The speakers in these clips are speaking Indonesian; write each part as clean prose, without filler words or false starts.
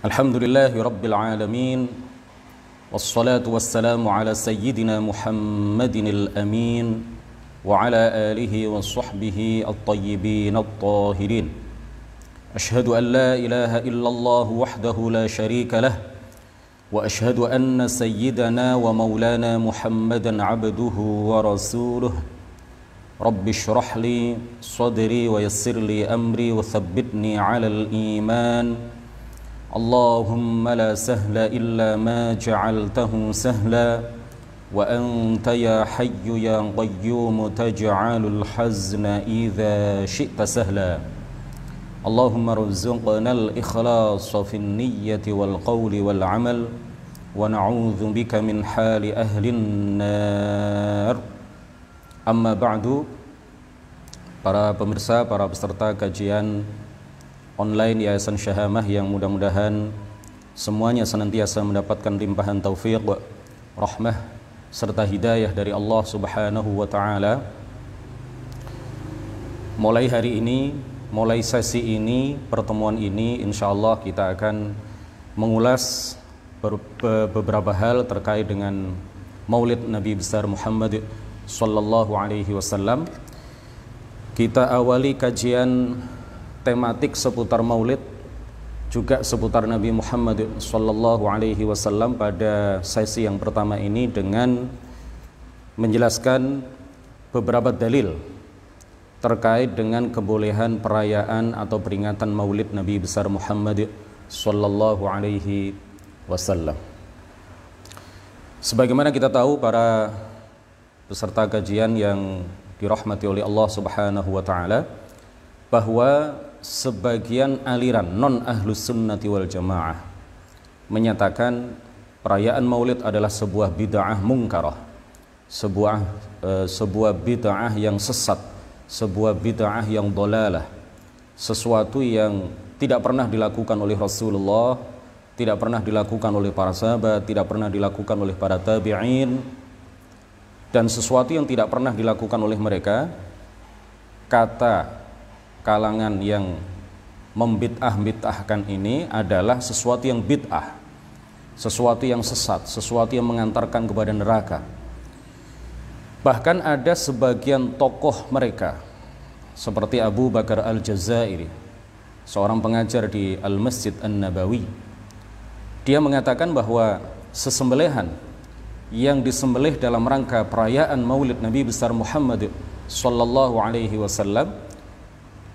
Alhamdulillahi Rabbil Alamin, wassalatu wassalamu ala sayyidina Muhammadin al-amin wa ala alihi wa sahbihi at-tayyibin at-tahirin. Ashhadu an la ilaha illallah wahdahu la sharika lah, wa ashhadu anna sayyidana wa maulana Muhammadan abduhu wa rasuluh. Rabbi shrah li sadri wa yassir li amri wa thabbitni 'alal iman. Allahumma la sahla illa ma ja'altahu sahla wa anta ya hayyu ya qayyum taj'alul hazna idza syi'ta sahla. Allahumma rzuqna al-ikhlasa fin niyyati wal qawli wal 'amal wa na'udzu bika min hali ahli an-nar. Amma ba'du. Para pemirsa, para peserta kajian online Yayasan Syahamah yang mudah-mudahan semuanya senantiasa mendapatkan limpahan taufik, rahmah serta hidayah dari Allah Subhanahu wa taala. Mulai hari ini, mulai sesi ini, pertemuan ini, insyaallah kita akan mengulas beberapa hal terkait dengan Maulid Nabi besar Muhammad sallallahu alaihi wasallam. Kita awali kajian tematik seputar Maulid, juga seputar Nabi Muhammad sallallahu alaihi wasallam pada sesi yang pertama ini dengan menjelaskan beberapa dalil terkait dengan kebolehan perayaan atau peringatan Maulid Nabi besar Muhammad sallallahu alaihi wasallam. Sebagaimana kita tahu, para peserta kajian yang dirahmati oleh Allah Subhanahu wa taala, bahwa sebagian aliran non ahlus sunnati wal jamaah menyatakan perayaan Maulid adalah sebuah bid'ah munkarah, sebuah bid'ah yang sesat, sebuah bid'ah yang dhalalah, sesuatu yang tidak pernah dilakukan oleh Rasulullah, tidak pernah dilakukan oleh para sahabat, tidak pernah dilakukan oleh para tabi'in, dan sesuatu yang tidak pernah dilakukan oleh mereka. Kata kalangan yang membid'ah-bid'ahkan ini adalah sesuatu yang bid'ah, sesuatu yang sesat, sesuatu yang mengantarkan kepada neraka. Bahkan ada sebagian tokoh mereka seperti Abu Bakar Al-Jazairi, seorang pengajar di Al-Masjid An-Nabawi, dia mengatakan bahwa sesembelihan yang disembelih dalam rangka perayaan Maulid Nabi besar Muhammad sallallahu alaihi wasallam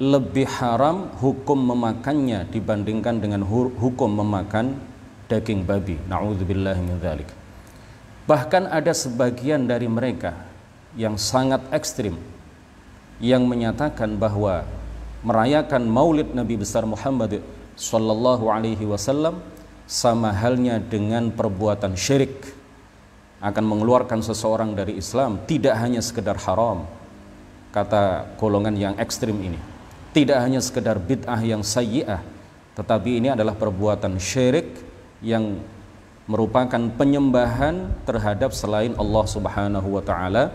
lebih haram hukum memakannya dibandingkan dengan hukum memakan daging babi. Na'udzubillahi min dzalik. Bahkan ada sebagian dari mereka yang sangat ekstrim yang menyatakan bahwa merayakan Maulid Nabi besar Muhammad sallallahu alaihi wasallam sama halnya dengan perbuatan syirik, akan mengeluarkan seseorang dari Islam. Tidak hanya sekedar haram, kata golongan yang ekstrim ini, tidak hanya sekedar bid'ah yang sayyi'ah, tetapi ini adalah perbuatan syirik yang merupakan penyembahan terhadap selain Allah Subhanahu wa taala,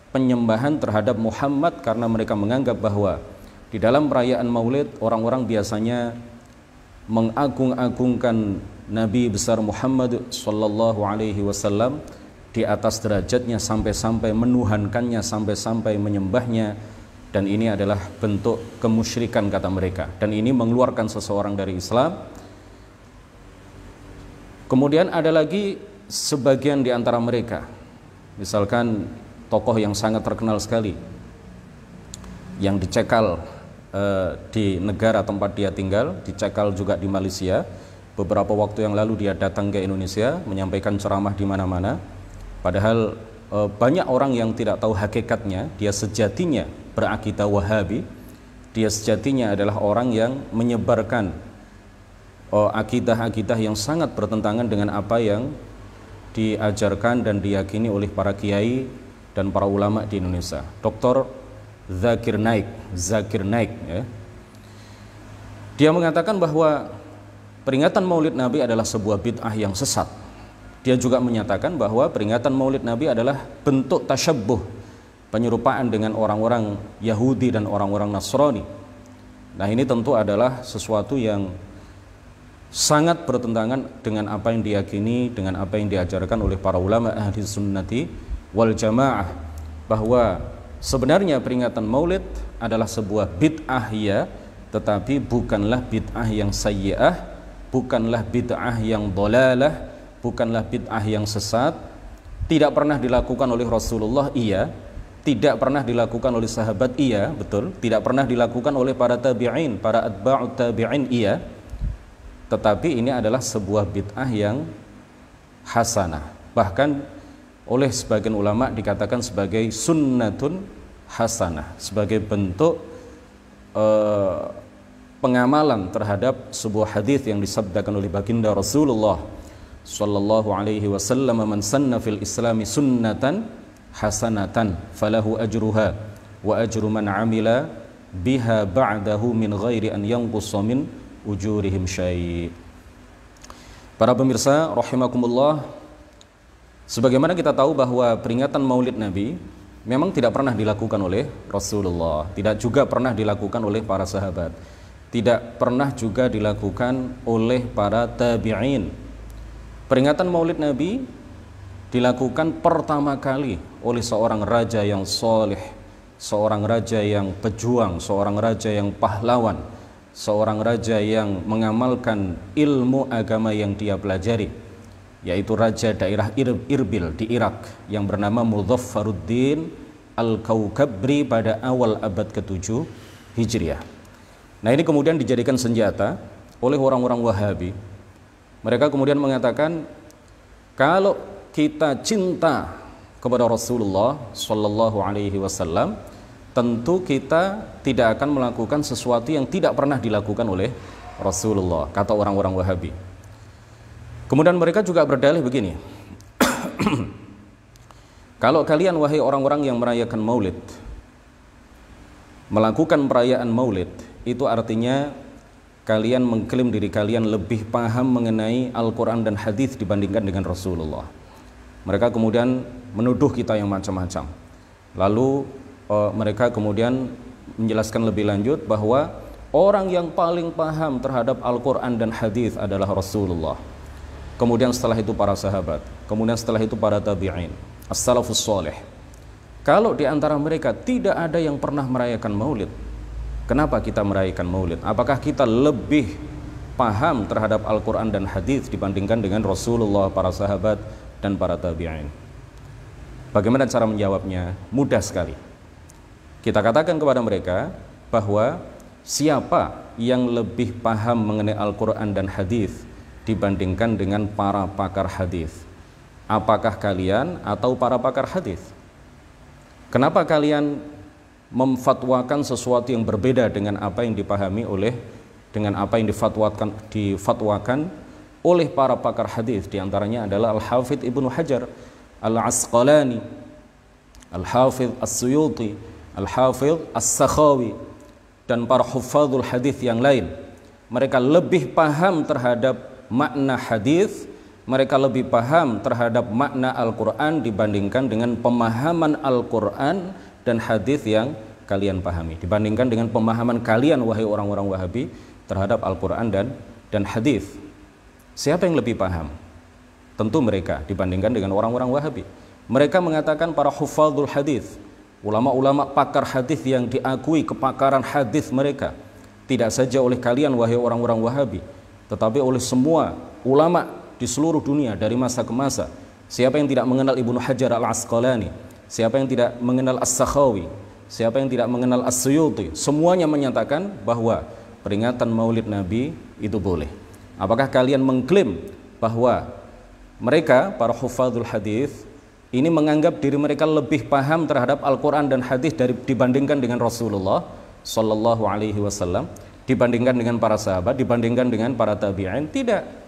penyembahan terhadap Muhammad, karena mereka menganggap bahwa di dalam perayaan Maulid orang-orang biasanya mengagung-agungkan Nabi besar Muhammad sallallahu alaihi wasallam di atas derajatnya, sampai-sampai menuhankannya, sampai-sampai menyembahnya, dan ini adalah bentuk kemusyrikan kata mereka, dan ini mengeluarkan seseorang dari Islam. Kemudian ada lagi sebagian di antara mereka, misalkan tokoh yang sangat terkenal sekali yang dicekal di negara tempat dia tinggal, dicekal juga di Malaysia. Beberapa waktu yang lalu dia datang ke Indonesia menyampaikan ceramah di mana-mana. Padahal banyak orang yang tidak tahu hakikatnya. Dia sejatinya berakidah Wahabi. Dia sejatinya adalah orang yang menyebarkan akidah-akidah yang sangat bertentangan dengan apa yang diajarkan dan diyakini oleh para kiai dan para ulama di Indonesia. Dr. Zakir Naik ya. Dia mengatakan bahwa peringatan Maulid Nabi adalah sebuah bid'ah yang sesat. Dia juga menyatakan bahwa peringatan Maulid Nabi adalah bentuk tasyabbuh, penyerupaan dengan orang-orang Yahudi dan orang-orang Nasrani. Nah, ini tentu adalah sesuatu yang sangat bertentangan dengan apa yang diyakini, dengan apa yang diajarkan oleh para ulama ahli sunnati wal jamaah, bahwa sebenarnya peringatan maulid adalah sebuah bid'ah ya, tetapi bukanlah bid'ah yang sayyi'ah, bukanlah bid'ah yang dhalalah, bukanlah bid'ah yang sesat. Tidak pernah dilakukan oleh Rasulullah, iya. Tidak pernah dilakukan oleh sahabat, iya, betul. Tidak pernah dilakukan oleh para tabi'in, para atba'ut tabi'in, iya. Tetapi ini adalah sebuah bid'ah yang hasanah. Bahkan oleh sebagian ulama dikatakan sebagai sunnatun hasanah, sebagai bentuk pengamalan terhadap sebuah hadis yang disabdakan oleh baginda Rasulullah sallallahu alaihi wasallam, man sanna fil islami sunnatan hasanatan falahu ajruha wa ajru man amila biha ba'dahu min ghairi an yanqussa min ujurihim syai'. Para pemirsa rahimakumullah, sebagaimana kita tahu bahwa peringatan Maulid Nabi memang tidak pernah dilakukan oleh Rasulullah, tidak juga pernah dilakukan oleh para sahabat, tidak pernah juga dilakukan oleh para tabi'in. Peringatan Maulid Nabi dilakukan pertama kali oleh seorang raja yang soleh, seorang raja yang pejuang, seorang raja yang pahlawan, seorang raja yang mengamalkan ilmu agama yang dia pelajari, yaitu raja daerah Irbil di Irak yang bernama Mudhaffaruddin Al-Kaukabri pada awal abad ke-7 Hijriah. Nah, ini kemudian dijadikan senjata oleh orang-orang Wahabi. Mereka kemudian mengatakan, kalau kita cinta kepada Rasulullah sallallahu alaihi wasallam, tentu kita tidak akan melakukan sesuatu yang tidak pernah dilakukan oleh Rasulullah, kata orang-orang Wahabi. Kemudian mereka juga berdalih begini, kalau kalian wahai orang-orang yang merayakan maulid, melakukan perayaan maulid, itu artinya kalian mengklaim diri kalian lebih paham mengenai Al-Quran dan hadis dibandingkan dengan Rasulullah. Mereka kemudian menuduh kita yang macam-macam. Lalu mereka kemudian menjelaskan lebih lanjut bahwa orang yang paling paham terhadap Al-Quran dan hadis adalah Rasulullah. Kemudian setelah itu para sahabat, kemudian setelah itu para tabi'in, as-salafus salih. Kalau di antara mereka tidak ada yang pernah merayakan maulid, kenapa kita merayakan maulid? Apakah kita lebih paham terhadap Al-Quran dan hadis dibandingkan dengan Rasulullah, para sahabat, dan para tabi'in? Bagaimana cara menjawabnya? Mudah sekali. Kita katakan kepada mereka bahwa siapa yang lebih paham mengenai Al-Quran dan hadis dibandingkan dengan para pakar hadis? Apakah kalian atau para pakar hadis? Kenapa kalian memfatwakan sesuatu yang berbeda dengan apa yang dipahami oleh, dengan apa yang difatwakan oleh para pakar hadis? Di antaranya adalah Al-Hafidh Ibnu Hajar Al-Asqalani, Al-Hafidh As-Suyuti, Al-Hafidh As-Sakhawi, dan para hufadzul hadis yang lain. Mereka lebih paham terhadap makna hadis, mereka lebih paham terhadap makna Al-Quran dibandingkan dengan pemahaman Al-Quran dan hadis yang kalian pahami, dibandingkan dengan pemahaman kalian wahai orang-orang Wahabi terhadap Al-Quran dan hadis. Siapa yang lebih paham? Tentu mereka dibandingkan dengan orang-orang Wahabi. Mereka mengatakan para hufadzul hadis, ulama-ulama pakar hadis yang diakui kepakaran hadis mereka, tidak saja oleh kalian wahai orang-orang Wahabi, tetapi oleh semua ulama di seluruh dunia dari masa ke masa. Siapa yang tidak mengenal Ibnu Hajar Al-Asqalani, siapa yang tidak mengenal As-Sakhawi, siapa yang tidak mengenal As-Suyuti, semuanya menyatakan bahwa peringatan Maulid Nabi itu boleh. Apakah kalian mengklaim bahwa mereka para hufadzul hadis ini menganggap diri mereka lebih paham terhadap Al-Quran dan hadis dibandingkan dengan Rasulullah sallallahu alaihi wasallam, dibandingkan dengan para sahabat, dibandingkan dengan para tabi'in? Tidak.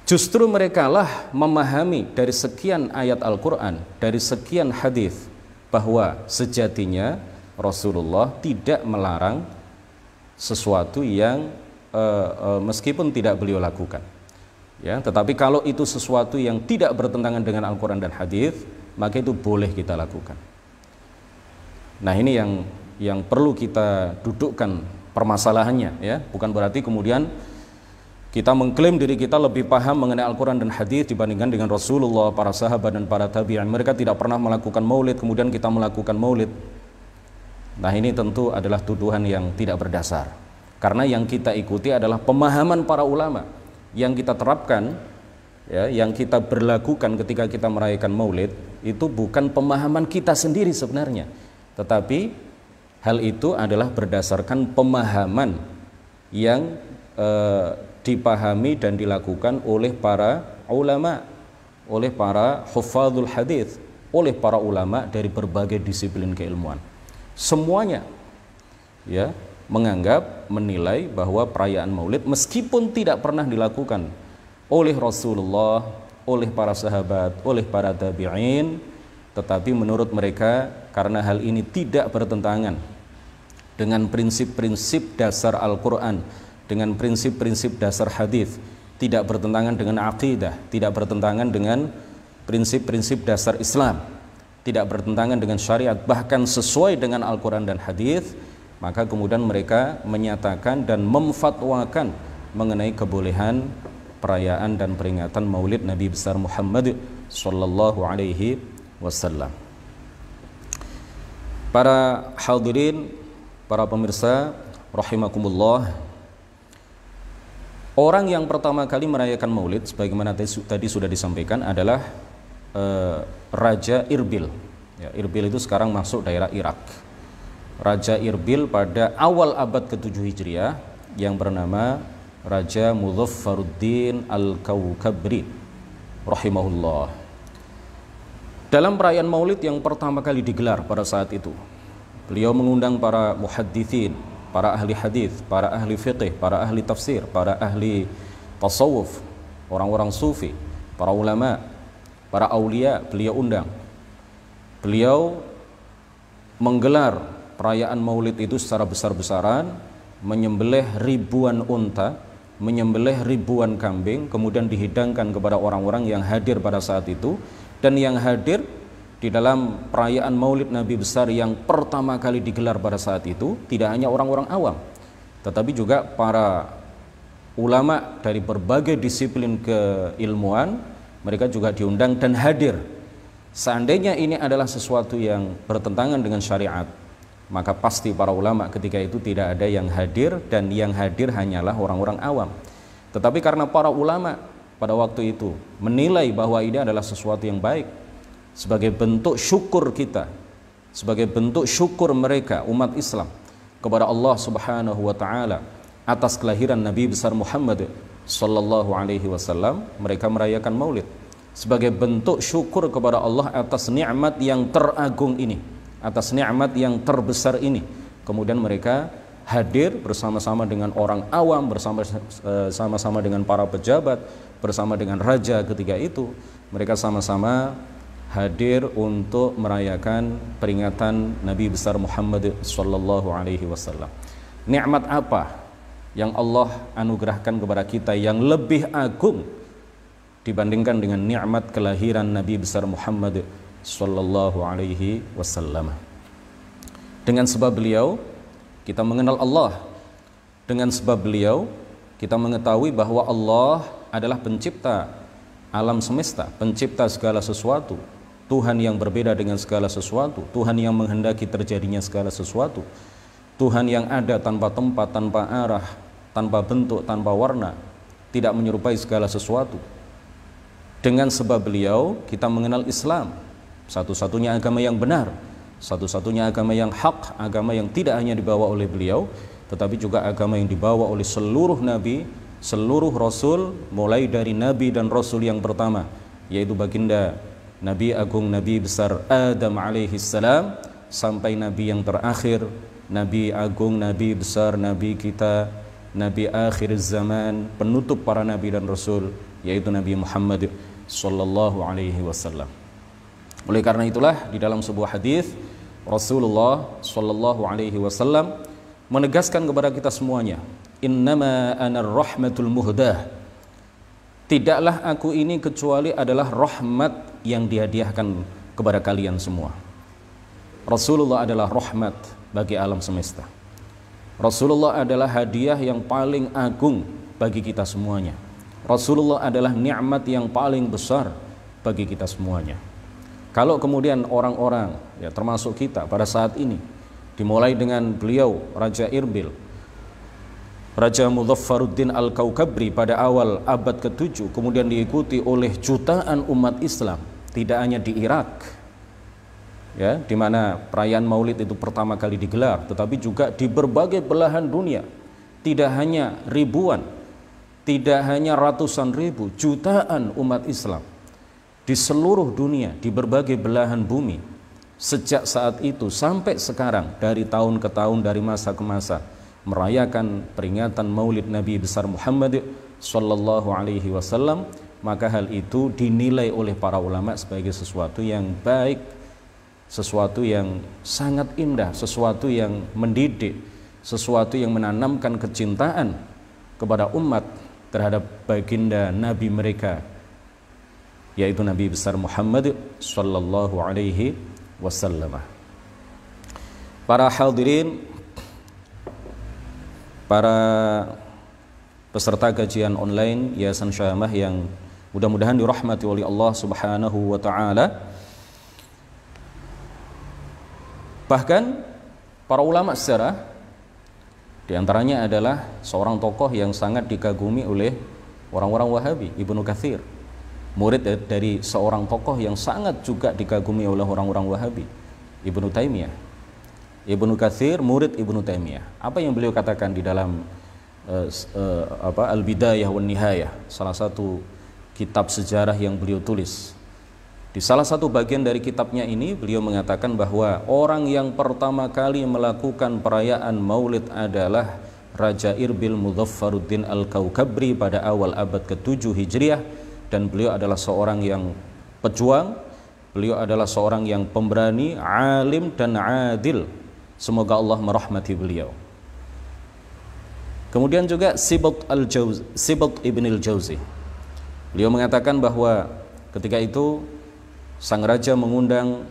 Justru mereka lah memahami dari sekian ayat Al-Quran, dari sekian hadis, bahwa sejatinya Rasulullah tidak melarang sesuatu yang meskipun tidak beliau lakukan, ya, tetapi kalau itu sesuatu yang tidak bertentangan dengan Al-Quran dan hadis, maka itu boleh kita lakukan. Nah, ini yang perlu kita dudukkan permasalahannya, ya. Bukan berarti kemudian kita mengklaim diri kita lebih paham mengenai Al-Quran dan hadis dibandingkan dengan Rasulullah, para sahabat dan para tabi'in. Mereka tidak pernah melakukan maulid, kemudian kita melakukan maulid. Nah, ini tentu adalah tuduhan yang tidak berdasar. Karena yang kita ikuti adalah pemahaman para ulama. Yang kita terapkan, ya, yang kita berlakukan ketika kita merayakan maulid, itu bukan pemahaman kita sendiri sebenarnya. Tetapi hal itu adalah berdasarkan pemahaman yang dipahami dan dilakukan oleh para ulama, oleh para hufadzul hadis, oleh para ulama dari berbagai disiplin keilmuan. Semuanya, ya, menganggap, menilai bahwa perayaan maulid meskipun tidak pernah dilakukan oleh Rasulullah, oleh para sahabat, oleh para tabi'in, tetapi menurut mereka karena hal ini tidak bertentangan dengan prinsip-prinsip dasar Al-Quran, dengan prinsip-prinsip dasar hadis, tidak bertentangan dengan akidah, tidak bertentangan dengan prinsip-prinsip dasar Islam, tidak bertentangan dengan syariat, bahkan sesuai dengan Al-Quran dan hadis, maka kemudian mereka menyatakan dan memfatwakan mengenai kebolehan perayaan dan peringatan Maulid Nabi besar Muhammad sallallahu alaihi wasallam. Para hadirin, para pemirsa rahimakumullah, orang yang pertama kali merayakan Maulid sebagaimana tadi sudah disampaikan adalah Raja Irbil. Ya, Irbil itu sekarang masuk daerah Irak. Raja Irbil pada awal abad ke-7 Hijriah yang bernama Raja Muzaffaruddin Al-Kaukabri rahimahullah. Dalam perayaan Maulid yang pertama kali digelar pada saat itu, beliau mengundang para muhadditsin, para ahli hadis, para ahli fiqih, para ahli tafsir, para ahli tasawuf, orang-orang sufi, para ulama, para aulia, beliau undang. Beliau menggelar perayaan Maulid itu secara besar-besaran, menyembelih ribuan unta, menyembelih ribuan kambing, kemudian dihidangkan kepada orang-orang yang hadir pada saat itu. Dan yang hadir di dalam perayaan Maulid Nabi besar yang pertama kali digelar pada saat itu tidak hanya orang-orang awam, tetapi juga para ulama dari berbagai disiplin keilmuan. Mereka juga diundang dan hadir. Seandainya ini adalah sesuatu yang bertentangan dengan syariat, maka pasti para ulama ketika itu tidak ada yang hadir, dan yang hadir hanyalah orang-orang awam. Tetapi karena para ulama pada waktu itu menilai bahwa ini adalah sesuatu yang baik, sebagai bentuk syukur kita, sebagai bentuk syukur mereka umat Islam kepada Allah Subhanahu wa taala atas kelahiran Nabi besar Muhammad sallallahu alaihi wasallam, mereka merayakan Maulid sebagai bentuk syukur kepada Allah atas nikmat yang teragung ini, atas nikmat yang terbesar ini. Kemudian mereka hadir bersama-sama dengan orang awam, bersama-sama dengan para pejabat, bersama dengan raja ketika itu. Mereka sama-sama hadir untuk merayakan peringatan Nabi besar Muhammad sallallahu alaihi wasallam. Nikmat apa yang Allah anugerahkan kepada kita yang lebih agung dibandingkan dengan nikmat kelahiran Nabi besar Muhammad sallallahu alaihi wasallam? Dengan sebab beliau kita mengenal Allah. Dengan sebab beliau kita mengetahui bahwa Allah adalah pencipta alam semesta, pencipta segala sesuatu, Tuhan yang berbeda dengan segala sesuatu, Tuhan yang menghendaki terjadinya segala sesuatu, Tuhan yang ada tanpa tempat, tanpa arah, tanpa bentuk, tanpa warna, tidak menyerupai segala sesuatu. Dengan sebab beliau kita mengenal Islam, satu-satunya agama yang benar, satu-satunya agama yang hak, agama yang tidak hanya dibawa oleh beliau, tetapi juga agama yang dibawa oleh seluruh nabi, seluruh rasul, mulai dari nabi dan rasul yang pertama, yaitu baginda Nabi Agung, Nabi besar Adam alaihi salam, sampai nabi yang terakhir, Nabi Agung, Nabi besar, Nabi kita, Nabi akhir zaman, penutup para nabi dan rasul, yaitu Nabi Muhammad sallallahu alaihi wasallam. Oleh karena itulah di dalam sebuah hadis Rasulullah sallallahu alaihi wasallam menegaskan kepada kita semuanya, innama anar rahmatul muhdah, tidaklah aku ini kecuali adalah rahmat yang dihadiahkan kepada kalian semua. Rasulullah adalah rahmat bagi alam semesta. Rasulullah adalah hadiah yang paling agung bagi kita semuanya. Rasulullah adalah nikmat yang paling besar bagi kita semuanya. Kalau kemudian orang-orang, ya termasuk kita pada saat ini, dimulai dengan beliau Raja Irbil, Raja Muzaffaruddin Al-Kaukabri pada awal abad ke-7, kemudian diikuti oleh jutaan umat Islam, tidak hanya di Irak, ya, di mana perayaan Maulid itu pertama kali digelar, tetapi juga di berbagai belahan dunia. Tidak hanya ribuan, tidak hanya ratusan ribu, jutaan umat Islam di seluruh dunia, di berbagai belahan bumi, sejak saat itu sampai sekarang, dari tahun ke tahun, dari masa ke masa, merayakan peringatan Maulid Nabi besar Muhammad sallallahu alaihi wasallam. Maka hal itu dinilai oleh para ulama sebagai sesuatu yang baik, sesuatu yang sangat indah, sesuatu yang mendidik, sesuatu yang menanamkan kecintaan kepada umat terhadap baginda Nabi mereka, yaitu Nabi besar Muhammad sallallahu alaihi wasallam. Para hadirin, para peserta kajian online Yayasan Syamah yang mudah-mudahan dirahmati oleh Allah Subhanahu wa taala. Bahkan para ulama sejarah, diantaranya adalah seorang tokoh yang sangat dikagumi oleh orang-orang Wahabi, Ibnu Katsir, murid dari seorang tokoh yang sangat juga dikagumi oleh orang-orang Wahabi, Ibnu Taimiyah. Ibnu Katsir murid Ibnu Taimiyah. Apa yang beliau katakan di dalam Al-Bidayah wan Nihayah, salah satu kitab sejarah yang beliau tulis. Di salah satu bagian dari kitabnya ini beliau mengatakan bahwa orang yang pertama kali melakukan perayaan Maulid adalah Raja Irbil Muzaffaruddin Al-Kaukabri pada awal abad ke-7 Hijriah, dan beliau adalah seorang yang pejuang, beliau adalah seorang yang pemberani, alim dan adil. Semoga Allah merahmati beliau. Kemudian juga Sibat Ibn al-Jauzi, beliau mengatakan bahwa ketika itu sang raja mengundang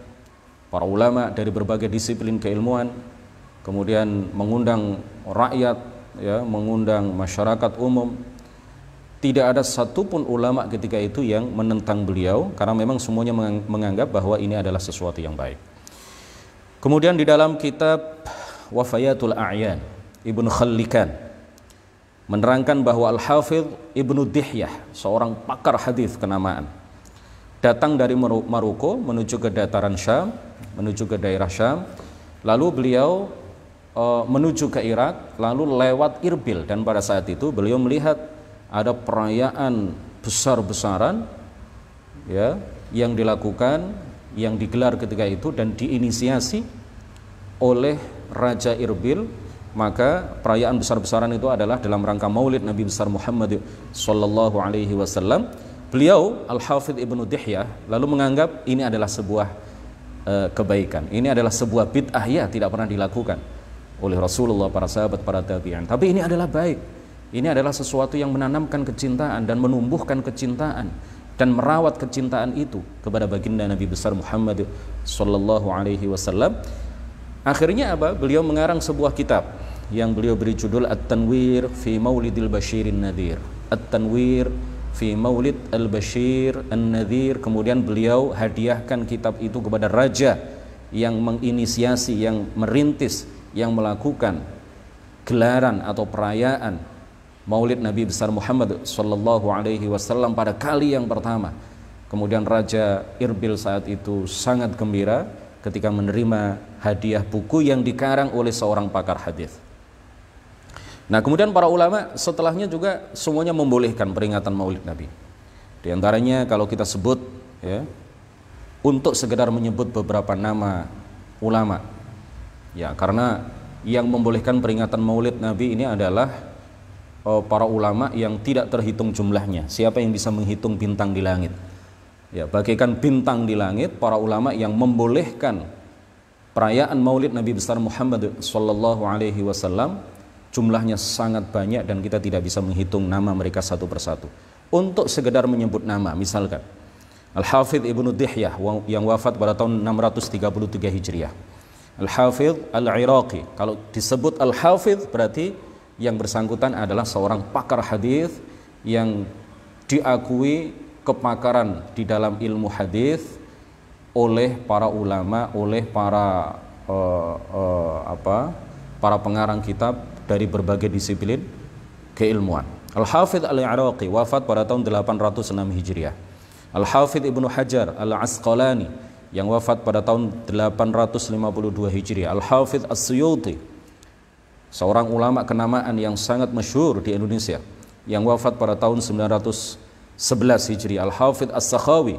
para ulama dari berbagai disiplin keilmuan, kemudian mengundang rakyat, ya, mengundang masyarakat umum. Tidak ada satupun ulama ketika itu yang menentang beliau, karena memang semuanya menganggap bahwa ini adalah sesuatu yang baik. Kemudian di dalam kitab Wafayatul A'yan, Ibnu Khallikan menerangkan bahwa Al-Hafidh Ibnu Dihyah, seorang pakar hadis kenamaan, datang dari Maroko menuju ke dataran Syam, menuju ke daerah Syam, lalu beliau menuju ke Irak, lalu lewat Irbil, dan pada saat itu beliau melihat ada perayaan besar-besaran, ya, yang dilakukan, yang digelar ketika itu dan diinisiasi oleh Raja Irbil. Maka perayaan besar-besaran itu adalah dalam rangka Maulid Nabi besar Muhammad sallallahu alaihi wasallam. Beliau Al-Hafidh Ibnu Dihyah lalu menganggap ini adalah sebuah kebaikan, ini adalah sebuah bid'ah, ya, tidak pernah dilakukan oleh Rasulullah, para sahabat, para tabi'in, tapi ini adalah baik, ini adalah sesuatu yang menanamkan kecintaan dan menumbuhkan kecintaan dan merawat kecintaan itu kepada baginda Nabi besar Muhammad sallallahu alaihi wasallam. Akhirnya apa? Beliau mengarang sebuah kitab yang beliau beri judul At-Tanwir fi Maulidil Bashirin Nadhir. At-Tanwir fi Maulid al-Bashir an-Nadhir. Kemudian beliau hadiahkan kitab itu kepada raja yang menginisiasi, yang merintis, yang melakukan gelaran atau perayaan Maulid Nabi besar Muhammad sallallahu alaihi wasallam pada kali yang pertama. Kemudian Raja Irbil saat itu sangat gembira ketika menerima hadiah buku yang dikarang oleh seorang pakar hadis. Nah, kemudian para ulama setelahnya juga semuanya membolehkan peringatan Maulid Nabi. Di antaranya kalau kita sebut, ya, untuk sekedar menyebut beberapa nama ulama, ya, karena yang membolehkan peringatan Maulid Nabi ini adalah para ulama yang tidak terhitung jumlahnya. Siapa yang bisa menghitung bintang di langit? Ya, bagaikan bintang di langit, para ulama yang membolehkan perayaan Maulid Nabi besar Muhammad sallallahu alaihi wasallam jumlahnya sangat banyak dan kita tidak bisa menghitung nama mereka satu persatu. Untuk sekedar menyebut nama, misalkan Al-Hafidh Ibnu Dihyah yang wafat pada tahun 633 Hijriah. Al-Hafidh Al-Iraqi. Kalau disebut Al-Hafidh berarti yang bersangkutan adalah seorang pakar hadis yang diakui kepakaran di dalam ilmu hadis oleh para ulama, oleh para para pengarang kitab dari berbagai disiplin keilmuan. Al-Hafidh Al-Iraqi wafat pada tahun 806 Hijriah. Al-Hafidh Ibnu Hajar Al-Asqalani yang wafat pada tahun 852 Hijriah. Al-Hafidh As-Suyuti, seorang ulama kenamaan yang sangat masyhur di Indonesia, yang wafat pada tahun 911 Hijriah. Al-Hafidh As-Sakhawi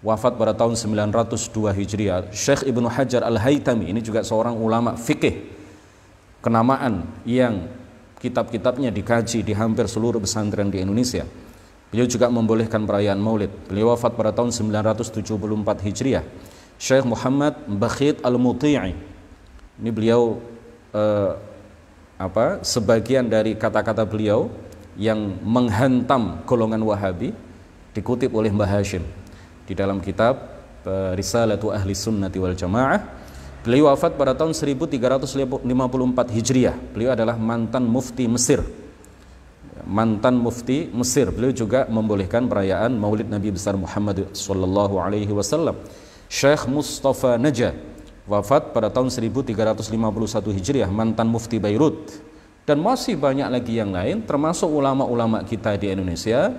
wafat pada tahun 902 Hijriah. Syekh Ibnu Hajar Al-Haytami, ini juga seorang ulama fikih kenamaan yang kitab-kitabnya dikaji di hampir seluruh pesantren di Indonesia. Beliau juga membolehkan perayaan Maulid. Beliau wafat pada tahun 974 Hijriah. Syekh Muhammad Bakhit Al-Muti'i, ini beliau sebagian dari kata-kata beliau yang menghantam golongan Wahabi dikutip oleh Mbah Hashim di dalam kitab Risalatu Ahli Sunnati wal Jamaah. Beliau wafat pada tahun 1354 Hijriah. Beliau adalah mantan mufti Mesir. Mantan mufti Mesir. Beliau juga membolehkan perayaan Maulid Nabi besar Muhammad sallallahu alaihi wasallam. Syekh Mustafa Najah wafat pada tahun 1351 Hijriah, mantan mufti Beirut. Dan masih banyak lagi yang lain, termasuk ulama-ulama kita di Indonesia,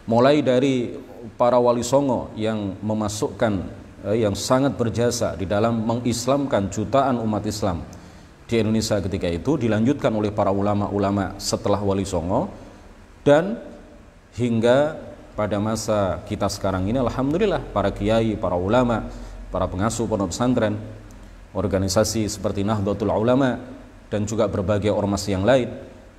mulai dari para wali songo yang memasukkan yang sangat berjasa di dalam mengislamkan jutaan umat Islam di Indonesia ketika itu, dilanjutkan oleh para ulama-ulama setelah Wali Songo, dan hingga pada masa kita sekarang ini alhamdulillah para kiai, para ulama, para pengasuh pondok pesantren, organisasi seperti Nahdlatul Ulama dan juga berbagai ormas yang lain,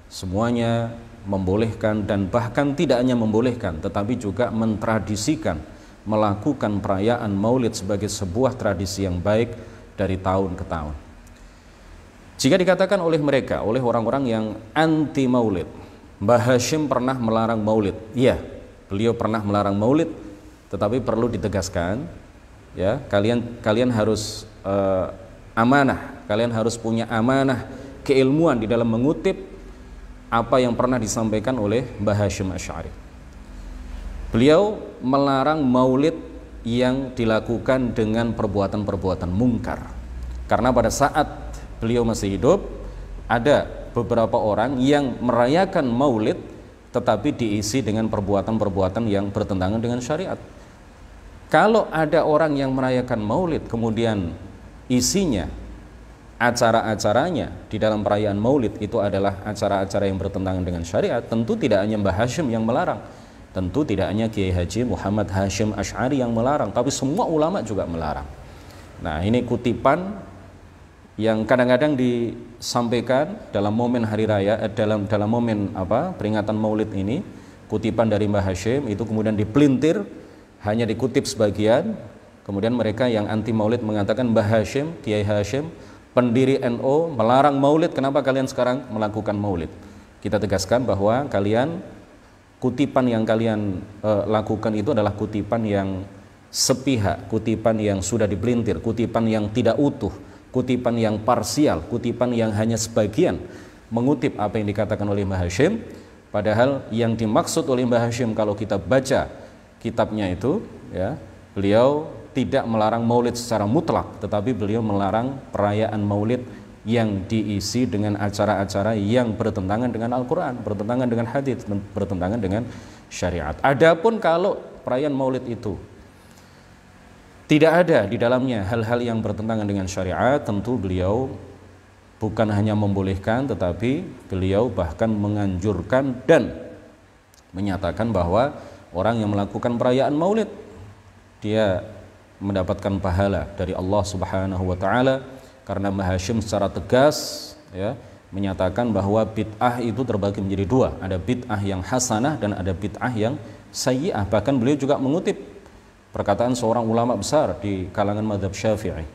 semuanya membolehkan dan bahkan tidak hanya membolehkan tetapi juga mentradisikan melakukan perayaan Maulid sebagai sebuah tradisi yang baik dari tahun ke tahun. Jika dikatakan oleh mereka, oleh orang-orang yang anti Maulid, Mbah Hashim pernah melarang Maulid. Iya, beliau pernah melarang Maulid, tetapi perlu ditegaskan, ya, kalian harus amanah, kalian harus punya amanah keilmuan di dalam mengutip apa yang pernah disampaikan oleh Mbah Hashim Asy'ari. Beliau melarang maulid yang dilakukan dengan perbuatan-perbuatan mungkar. Karena pada saat beliau masih hidup, ada beberapa orang yang merayakan maulid tetapi diisi dengan perbuatan-perbuatan yang bertentangan dengan syariat. Kalau ada orang yang merayakan maulid kemudian isinya, acara-acaranya di dalam perayaan maulid itu adalah acara-acara yang bertentangan dengan syariat, tentu tidak hanya Mbah Hashim yang melarang, tentu tidak hanya Kiai Haji Muhammad Hashim Asy'ari yang melarang, tapi semua ulama juga melarang. Nah, ini kutipan yang kadang-kadang disampaikan dalam momen hari raya, dalam momen peringatan Maulid ini, kutipan dari Mbah Hashim itu kemudian dipelintir, hanya dikutip sebagian. Kemudian mereka yang anti Maulid mengatakan Mbah Hashim, Kiai Hashim, pendiri NU melarang Maulid, kenapa kalian sekarang melakukan Maulid? Kita tegaskan bahwa kutipan yang kalian lakukan itu adalah kutipan yang sepihak, kutipan yang sudah dipelintir, kutipan yang tidak utuh, kutipan yang parsial, kutipan yang hanya sebagian mengutip apa yang dikatakan oleh Mbah Hashim. Padahal yang dimaksud oleh Mbah Hashim kalau kita baca kitabnya itu, ya, beliau tidak melarang maulid secara mutlak, tetapi beliau melarang perayaan maulid yang diisi dengan acara-acara yang bertentangan dengan Al-Quran, bertentangan dengan hadits, bertentangan dengan syariat. Adapun kalau perayaan maulid itu tidak ada di dalamnya hal-hal yang bertentangan dengan syariat, tentu beliau bukan hanya membolehkan, tetapi beliau bahkan menganjurkan dan menyatakan bahwa orang yang melakukan perayaan maulid dia mendapatkan pahala dari Allah Subhanahu wa taala, karena Mbah Hashim secara tegas, ya, menyatakan bahwa bid'ah itu terbagi menjadi dua, ada bid'ah yang hasanah dan ada bid'ah yang sayyi'ah. Bahkan beliau juga mengutip perkataan seorang ulama besar di kalangan mazhab Syafi'i,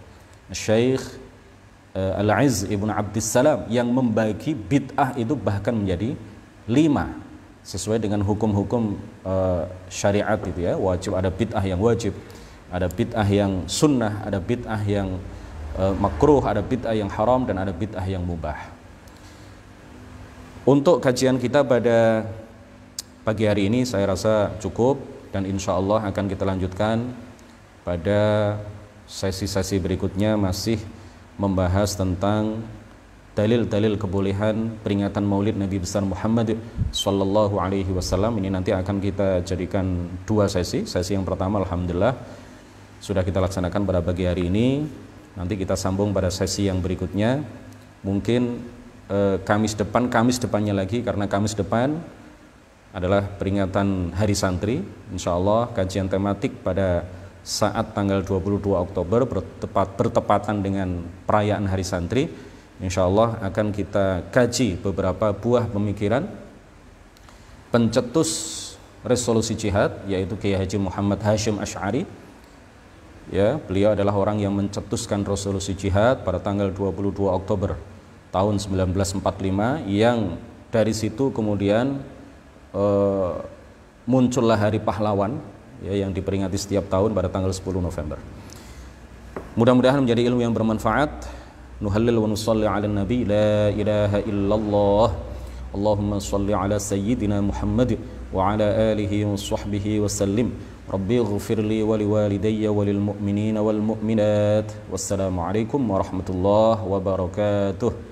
Syekh Al-Izz Ibn Abdissalam, yang membagi bid'ah itu bahkan menjadi 5 sesuai dengan hukum-hukum syariat itu, ya. Wajib, ada bid'ah yang wajib, ada bid'ah yang sunnah, ada bid'ah yang makruh, ada bid'ah yang haram, dan ada bid'ah yang mubah. Untuk kajian kita pada pagi hari ini saya rasa cukup, dan insya Allah akan kita lanjutkan pada sesi-sesi berikutnya, masih membahas tentang dalil-dalil kebolehan peringatan Maulid Nabi besar Muhammad sallallahu alaihi wasallam. Ini nanti akan kita jadikan dua sesi. Sesi yang pertama alhamdulillah sudah kita laksanakan pada pagi hari ini. Nanti kita sambung pada sesi yang berikutnya. Mungkin Kamis depannya lagi, karena Kamis depan adalah peringatan Hari Santri. Insya Allah kajian tematik pada saat tanggal 22 Oktober bertepatan dengan perayaan Hari Santri. Insya Allah akan kita kaji beberapa buah pemikiran pencetus resolusi jihad, yaitu Kiai Haji Muhammad Hashim Asy'ari. Ya, beliau adalah orang yang mencetuskan resolusi jihad pada tanggal 22 Oktober tahun 1945, yang dari situ kemudian muncullah Hari Pahlawan, ya, yang diperingati setiap tahun pada tanggal 10 November. Mudah-mudahan menjadi ilmu yang bermanfaat. Nuhallil wa nusalli ala nabi la ilaha illallah. Allahumma salli ala sayyidina Muhammad wa ala alihi wa sahbihi wa sallim. Rabbi ighfirli wa liwalidayya wa lil mu'minina wal mu'minat. Wassalamu alaikum warahmatullahi wabarakatuh.